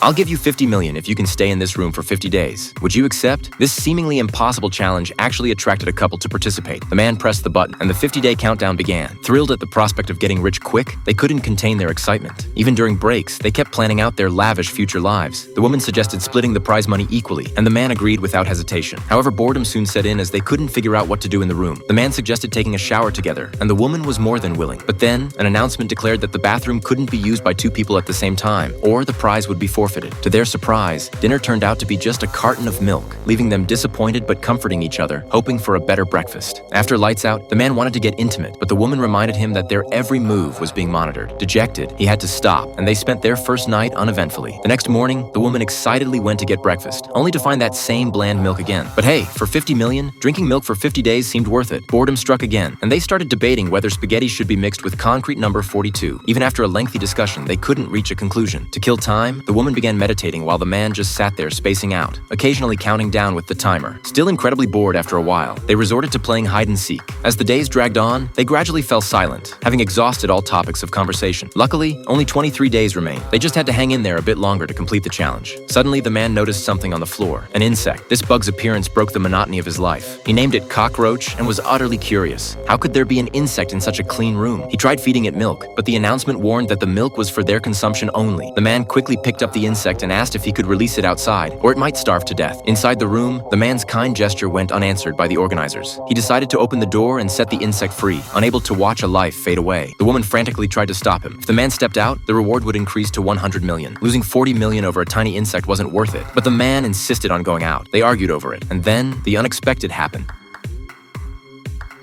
I'll give you 50 million if you can stay in this room for 50 days. Would you accept? This seemingly impossible challenge actually attracted a couple to participate. The man pressed the button, and the 50-day countdown began. Thrilled at the prospect of getting rich quick, they couldn't contain their excitement. Even during breaks, they kept planning out their lavish future lives. The woman suggested splitting the prize money equally, and the man agreed without hesitation. However, boredom soon set in as they couldn't figure out what to do in the room. The man suggested taking a shower together, and the woman was more than willing. But then, an announcement declared that the bathroom couldn't be used by two people at the same time, or the prize would be forfeited. To their surprise, dinner turned out to be just a carton of milk, leaving them disappointed but comforting each other, hoping for a better breakfast. After lights out, the man wanted to get intimate, but the woman reminded him that their every move was being monitored. Dejected, he had to stop, and they spent their first night uneventfully. The next morning, the woman excitedly went to get breakfast, only to find that same bland milk again. But hey, for 50 million, drinking milk for 50 days seemed worth it. Boredom struck again, and they started debating whether spaghetti should be mixed with concrete number 42. Even after a lengthy discussion, they couldn't reach a conclusion. To kill time, the woman began meditating while the man just sat there spacing out, occasionally counting down with the timer. Still incredibly bored after a while, they resorted to playing hide and seek. As the days dragged on, they gradually fell silent, having exhausted all topics of conversation. Luckily, only 23 days remained. They just had to hang in there a bit longer to complete the challenge. Suddenly, the man noticed something on the floor, an insect. This bug's appearance broke the monotony of his life. He named it Cockroach and was utterly curious. How could there be an insect in such a clean room? He tried feeding it milk, but the announcement warned that the milk was for their consumption only. The man quickly picked up the insect and asked if he could release it outside, or it might starve to death. Inside the room, the man's kind gesture went unanswered by the organizers. He decided to open the door and set the insect free, unable to watch a life fade away. The woman frantically tried to stop him. If the man stepped out, the reward would increase to 100 million. Losing 40 million over a tiny insect wasn't worth it, but the man insisted on going out. They argued over it, and then the unexpected happened.